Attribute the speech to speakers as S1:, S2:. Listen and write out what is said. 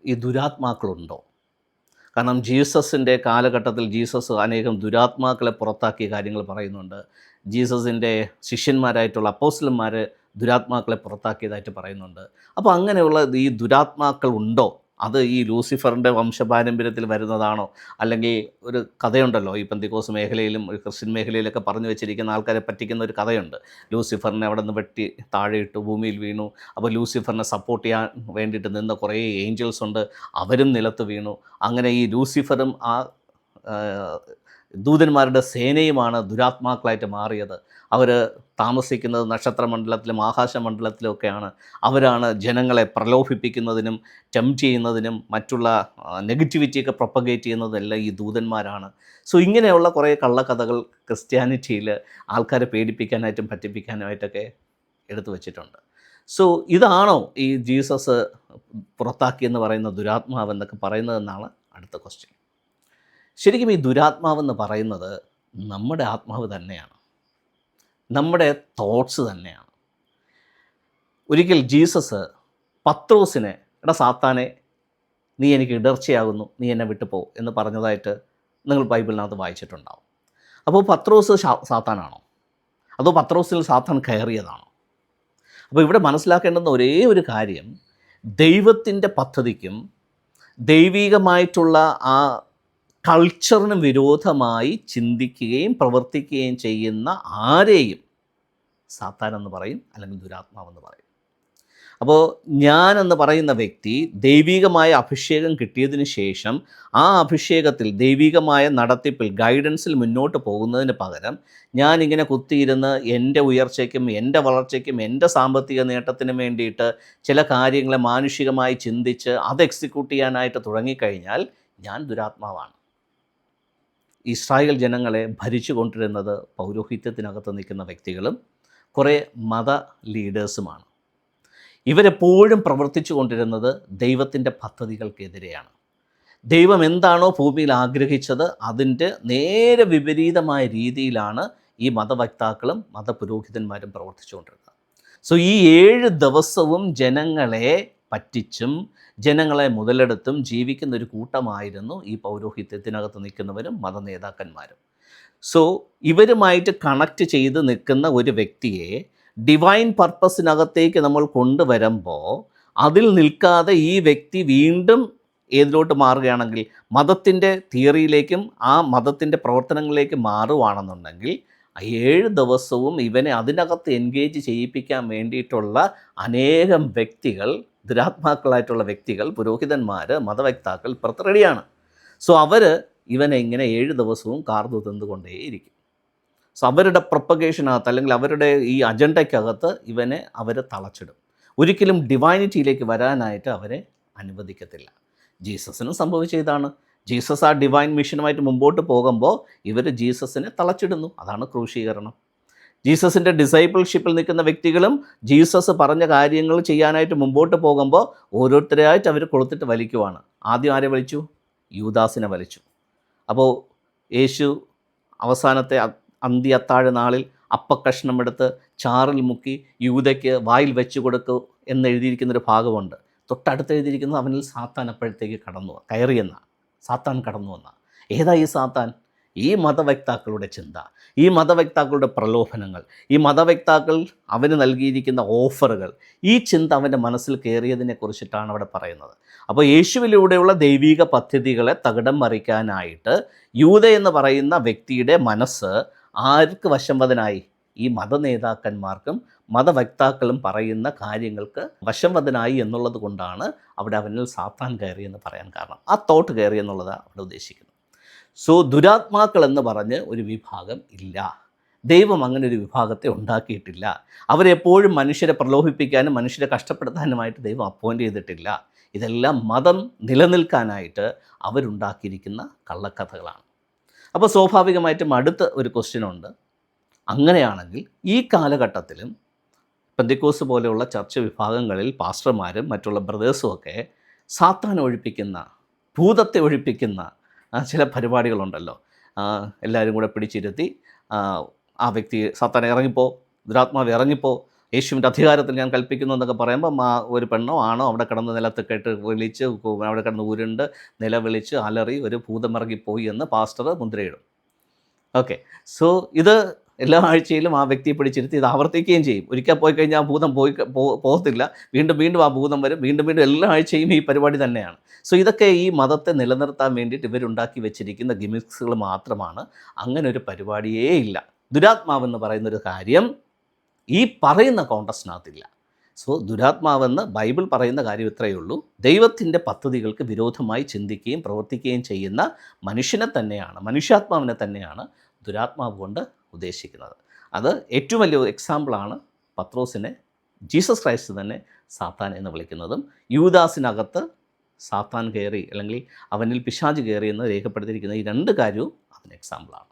S1: ഈ ദുരാത്മാക്കളുണ്ടോ? കാരണം ജീസസിൻ്റെ കാലഘട്ടത്തിൽ ജീസസ് അനേകം ദുരാത്മാക്കളെ പുറത്താക്കിയ കാര്യങ്ങൾ പറയുന്നുണ്ട്. ജീസസിൻ്റെ ശിഷ്യന്മാരായിട്ടുള്ള അപ്പോസ്തലന്മാർ ദുരാത്മാക്കളെ പുറത്താക്കിയതായിട്ട് പറയുന്നുണ്ട്. അപ്പോൾ അങ്ങനെയുള്ള ഈ ദുരാത്മാക്കൾ ഉണ്ടോ? അത് ഈ ലൂസിഫറിൻ്റെ വംശപാരമ്പര്യത്തിൽ വരുന്നതാണോ? അല്ലെങ്കിൽ ഒരു കഥയുണ്ടല്ലോ, ഈ പെന്തിക്കോസ് മേഖലയിലും ക്രിസ്ത്യൻ മേഖലയിലൊക്കെ പറഞ്ഞു വെച്ചിരിക്കുന്ന ആൾക്കാരെ പറ്റിക്കുന്ന ഒരു കഥയുണ്ട്. ലൂസിഫറിനെ അവിടെ നിന്ന് വെട്ടി താഴെയിട്ടു, ഭൂമിയിൽ വീണു. അപ്പോൾ ലൂസിഫറിനെ സപ്പോർട്ട് ചെയ്യാൻ വേണ്ടിയിട്ട് നിന്ന കുറേ ഏഞ്ചൽസ് ഉണ്ട്, അവരും നിലത്ത് വീണു. അങ്ങനെ ഈ ലൂസിഫറും ആ ദൂതന്മാരുടെ സേനയുമാണ് ദുരാത്മാക്കളായിട്ട് മാറിയത്. അവർ താമസിക്കുന്നത് നക്ഷത്രമണ്ഡലത്തിലും ആകാശമണ്ഡലത്തിലുമൊക്കെയാണ്. അവരാണ് ജനങ്ങളെ പ്രലോഭിപ്പിക്കുന്നതിനും ടെംപ്റ്റ് ചെയ്യുന്നതിനും മറ്റുള്ള നെഗറ്റിവിറ്റിയൊക്കെ പ്രൊപ്പഗേറ്റ് ചെയ്യുന്നതെല്ലാം ഈ ദൂതന്മാരാണ്. സോ ഇങ്ങനെയുള്ള കുറേ കള്ളക്കഥകൾ ക്രിസ്ത്യാനിറ്റിയിൽ ആൾക്കാരെ പേടിപ്പിക്കാനായിട്ടും പറ്റിപ്പിക്കാനായിട്ടൊക്കെ എടുത്തു വച്ചിട്ടുണ്ട്. സോ ഇതാണോ ഈ ജീസസ് പുറത്താക്കിയെന്ന് പറയുന്ന ദുരാത്മാവെന്നൊക്കെ പറയുന്നതെന്നാണ് അടുത്ത ക്വസ്റ്റ്യൻ. ശരിക്കും ഈ ദുരാത്മാവെന്ന് പറയുന്നത് നമ്മുടെ ആത്മാവ് തന്നെയാണ്, നമ്മുടെ തോട്ട്സ് തന്നെയാണ്. ഒരിക്കൽ ജീസസ് പത്രോസിനെ, എടാ സാത്താനെ, നീ എനിക്ക് ഇടർച്ചയാകുന്നു, നീ എന്നെ വിട്ടു പോ എന്ന് പറഞ്ഞതായിട്ട് നിങ്ങൾ ബൈബിളിനകത്ത് വായിച്ചിട്ടുണ്ടാവും. അപ്പോൾ പത്രോസ് സാത്താനാണോ? അതോ പത്രോസിൽ സാത്താൻ കയറിയതാണോ? അപ്പോൾ ഇവിടെ മനസ്സിലാക്കേണ്ടുന്ന ഒരേ ഒരു കാര്യം, ദൈവത്തിൻ്റെ പദ്ധതിക്കും ദൈവികമായിട്ടുള്ള ആ കൾച്ചറിന് വിരോധമായി ചിന്തിക്കുകയും പ്രവർത്തിക്കുകയും ചെയ്യുന്ന ആരെയും സാത്താനെന്ന് പറയും, അല്ലെങ്കിൽ ദുരാത്മാവെന്ന് പറയും. അപ്പോൾ ഞാനെന്ന് പറയുന്ന വ്യക്തി ദൈവികമായ അഭിഷേകം കിട്ടിയതിന് ശേഷം ആ അഭിഷേകത്തിൽ ദൈവികമായ നടത്തിപ്പിൽ ഗൈഡൻസിൽ മുന്നോട്ട് പോകുന്നതിന് പകരം ഞാനിങ്ങനെ കുത്തിയിരുന്ന് എൻ്റെ ഉയർച്ചയ്ക്കും എൻ്റെ വളർച്ചയ്ക്കും എൻ്റെ സാമ്പത്തിക നേട്ടത്തിനും വേണ്ടിയിട്ട് ചില കാര്യങ്ങളെ മാനുഷികമായി ചിന്തിച്ച് അത് എക്സിക്യൂട്ട് ചെയ്യാനായിട്ട് തുടങ്ങിക്കഴിഞ്ഞാൽ ഞാൻ ദുരാത്മാവാണ്. ഇസ്രായേൽ ജനങ്ങളെ ഭരിച്ചു കൊണ്ടിരുന്നത് പൗരോഹിത്യത്തിനകത്ത് നിൽക്കുന്ന വ്യക്തികളും കുറേ മത ലീഡേഴ്സുമാണ്. ഇവരെപ്പോഴും പ്രവർത്തിച്ചു കൊണ്ടിരുന്നത് ദൈവത്തിൻ്റെ പദ്ധതികൾക്കെതിരെയാണ്. ദൈവം എന്താണോ ഭൂമിയിൽ ആഗ്രഹിച്ചത് അതിൻ്റെ നേരെ വിപരീതമായ രീതിയിലാണ് ഈ മതവക്താക്കളും മതപുരോഹിതന്മാരും പ്രവർത്തിച്ചു കൊണ്ടിരുന്നത്. സോ ഈ 7 ദിവസവും ജനങ്ങളെ പറ്റിച്ചും ജനങ്ങളെ മുതലെടുത്തും ജീവിക്കുന്ന ഒരു കൂട്ടമായിരുന്നു ഈ പൗരോഹിത്യത്തിനകത്ത് നിൽക്കുന്നവരും മതനേതാക്കന്മാരും. സോ ഇവരുമായിട്ട് കണക്റ്റ് ചെയ്ത് നിൽക്കുന്ന ഒരു വ്യക്തിയെ ഡിവൈൻ പർപ്പസിനകത്തേക്ക് നമ്മൾ കൊണ്ടുവരുമ്പോൾ അതിൽ നിൽക്കാതെ ഈ വ്യക്തി വീണ്ടും ഏതിലോട്ട് മാറുകയാണെങ്കിൽ മതത്തിൻ്റെ തിയറിയിലേക്കും ആ മതത്തിൻ്റെ പ്രവർത്തനങ്ങളിലേക്ക് മാറുകയാണെന്നുണ്ടെങ്കിൽ 7 ദിവസവും ഇവനെ അതിനകത്ത് എൻഗേജ് ചെയ്യിപ്പിക്കാൻ വേണ്ടിയിട്ടുള്ള അനേകം വ്യക്തികൾ, ദുരാത്മാക്കളായിട്ടുള്ള വ്യക്തികൾ, പുരോഹിതന്മാർ, മതവക്താക്കൾ പുറത്ത് റെഡിയാണ്. സോ അവർ ഇവനെ ഇങ്ങനെ 7 ദിവസവും കാർന്നു തിന്നുകൊണ്ടേയിരിക്കും. സോ അവരുടെ പ്രൊപ്പഗേഷനകത്ത് അല്ലെങ്കിൽ അവരുടെ ഈ അജണ്ടയ്ക്കകത്ത് ഇവനെ അവർ തളച്ചിടും. ഒരിക്കലും ഡിവൈനിറ്റിയിലേക്ക് വരാനായിട്ട് അവരെ അനുവദിക്കത്തില്ല. ജീസസിനും സംഭവിച്ച ഇതാണ്. ജീസസ് ആ ഡിവൈൻ മിഷനുമായിട്ട് മുമ്പോട്ട് പോകുമ്പോൾ ഇവർ ജീസസിനെ തളച്ചിടുന്നു. അതാണ് ക്രൂശീകരണം. ജീസസിൻ്റെ ഡിസൈപ്പിൾഷിപ്പിൽ നിൽക്കുന്ന വ്യക്തികളും ജീസസ് പറഞ്ഞ കാര്യങ്ങൾ ചെയ്യാനായിട്ട് മുമ്പോട്ട് പോകുമ്പോൾ ഓരോരുത്തരായിട്ട് അവർ കൊളുത്തിട്ട് വലിക്കുവാണ്. ആദ്യം ആരെ വലിച്ചു? യൂദാസിനെ വലിച്ചു. അപ്പോൾ യേശു അവസാനത്തെ അന്ത്യ നാളിൽ അപ്പക്കഷ്ണമെടുത്ത് ചാറിൽ മുക്കി യൂദയ്ക്ക് വായിൽ വെച്ച് കൊടുക്കൂ എന്നെഴുതിയിരിക്കുന്നൊരു ഭാഗമുണ്ട്. തൊട്ടടുത്ത് എഴുതിയിരിക്കുന്നത് അവനിൽ സാത്താൻ അപ്പോഴത്തേക്ക് കയറിയെന്ന സാത്താൻ കടന്നു വന്ന. ഏതാ ഈ സാത്താൻ? ഈ മതവക്താക്കളുടെ ചിന്ത, ഈ മതവക്താക്കളുടെ പ്രലോഭനങ്ങൾ, ഈ മതവക്താക്കൾ അവന് നൽകിയിരിക്കുന്ന ഓഫറുകൾ, ഈ ചിന്ത അവൻ്റെ മനസ്സിൽ കയറിയതിനെ കുറിച്ചിട്ടാണ് അവിടെ പറയുന്നത്. അപ്പോൾ യേശുവിലൂടെയുള്ള ദൈവിക പദ്ധതികളെ തകിടം മറിക്കാനായിട്ട് യൂദ എന്ന് പറയുന്ന വ്യക്തിയുടെ മനസ്സ് ആർക്ക് വശംവദനായി? ഈ മതനേതാക്കന്മാർക്കും മതവക്താക്കളും പറയുന്ന കാര്യങ്ങൾക്ക് വശംവദനായി എന്നുള്ളത് കൊണ്ടാണ് അവിടെ അവനിൽ സാത്താൻ കയറി എന്ന് പറയാൻ കാരണം. ആ തോട്ട് കയറി എന്നുള്ളതാണ് അവിടെ ഉദ്ദേശിക്കുന്നത്. സോ ദുരാത്മാക്കൾ എന്ന് പറഞ്ഞ് ഒരു വിഭാഗം ഇല്ല. ദൈവം അങ്ങനെ ഒരു വിഭാഗത്തെ ഉണ്ടാക്കിയിട്ടില്ല. അവരെപ്പോഴും മനുഷ്യരെ പ്രലോഭിപ്പിക്കാനും മനുഷ്യരെ കഷ്ടപ്പെടുത്താനുമായിട്ട് ദൈവം അപ്പോയിൻ്റ് ചെയ്തിട്ടില്ല. ഇതെല്ലാം മതം നിലനിൽക്കാനായിട്ട് അവരുണ്ടാക്കിയിരിക്കുന്ന കള്ളക്കഥകളാണ്. അപ്പോൾ സ്വാഭാവികമായിട്ടും അടുത്ത ഒരു ക്വസ്റ്റ്യനുണ്ട്. അങ്ങനെയാണെങ്കിൽ ഈ കാലഘട്ടത്തിലും പെന്തക്കോസ്ത് പോലെയുള്ള ചർച്ച വിഭാഗങ്ങളിൽ പാസ്റ്റർമാരും മറ്റുള്ള ബ്രദേഴ്സും ഒക്കെ സാത്താൻ ഒഴിപ്പിക്കുന്ന, ഭൂതത്തെ ഒഴിപ്പിക്കുന്ന ചില പരിപാടികളുണ്ടല്ലോ. എല്ലാവരും കൂടെ പിടിച്ചിരുത്തി ആ വ്യക്തി സാത്താൻ ഇറങ്ങിപ്പോ, ദുരാത്മാവ് ഇറങ്ങിപ്പോ, യേശുവിൻ്റെ അധികാരത്തിൽ ഞാൻ കൽപ്പിക്കുന്നു എന്നൊക്കെ പറയുമ്പോൾ ഒരു പെണ്ണോ ആണോ അവിടെ കിടന്ന് നിലത്തൊക്കെ ഇട്ട് വിളിച്ച് അവിടെ കിടന്ന് ഉരുണ്ട് നിലവിളിച്ച് അലറി ഒരു ഭൂതമിറങ്ങിപ്പോയി എന്ന് പാസ്റ്റർ മുദ്രയിടും. ഓക്കെ, സോ ഇത് എല്ലാ ആഴ്ചയിലും ആ വ്യക്തിയെ പിടിച്ചിരുത്തി ഇത് ആവർത്തിക്കുകയും ചെയ്യും. ഒരിക്കൽ പോയി കഴിഞ്ഞാൽ ആ ഭൂതം പോകത്തില്ല, വീണ്ടും വീണ്ടും ആ ഭൂതം വരും, വീണ്ടും വീണ്ടും എല്ലാ ആഴ്ചയും ഈ പരിപാടി തന്നെയാണ്. സോ ഇതൊക്കെ ഈ മതത്തെ നിലനിർത്താൻ വേണ്ടിയിട്ട് ഇവരുണ്ടാക്കി വെച്ചിരിക്കുന്ന ഗിമിക്സുകൾ മാത്രമാണ്. അങ്ങനെ ഒരു പരിപാടിയേ ഇല്ല. ദുരാത്മാവെന്ന് പറയുന്നൊരു കാര്യം ഈ പറയുന്ന കോണ്ടസ്റ്റിനകത്തില്ല. സോ ദുരാത്മാവെന്ന് ബൈബിൾ പറയുന്ന കാര്യം ഇത്രയേ ഉള്ളൂ. ദൈവത്തിൻ്റെ പദ്ധതികൾക്ക് വിരോധമായി ചിന്തിക്കുകയും പ്രവർത്തിക്കുകയും ചെയ്യുന്ന മനുഷ്യനെ തന്നെയാണ്, മനുഷ്യാത്മാവിനെ തന്നെയാണ് ദുരാത്മാവ് കൊണ്ട് ഉദ്ദേശിക്കുന്നത്. അത് ഏറ്റവും വലിയ എക്സാമ്പിളാണ് പത്രോസിനെ ജീസസ് ക്രൈസ്റ്റ് തന്നെ സാത്താൻ എന്ന് വിളിക്കുന്നതും യൂദാസിനകത്ത് സാത്താൻ കയറി അല്ലെങ്കിൽ അവനിൽ പിശാച് കയറി എന്ന് രേഖപ്പെടുത്തിയിരിക്കുന്ന ഈ രണ്ട് കാര്യവും അതിന് എക്സാമ്പിളാണ്.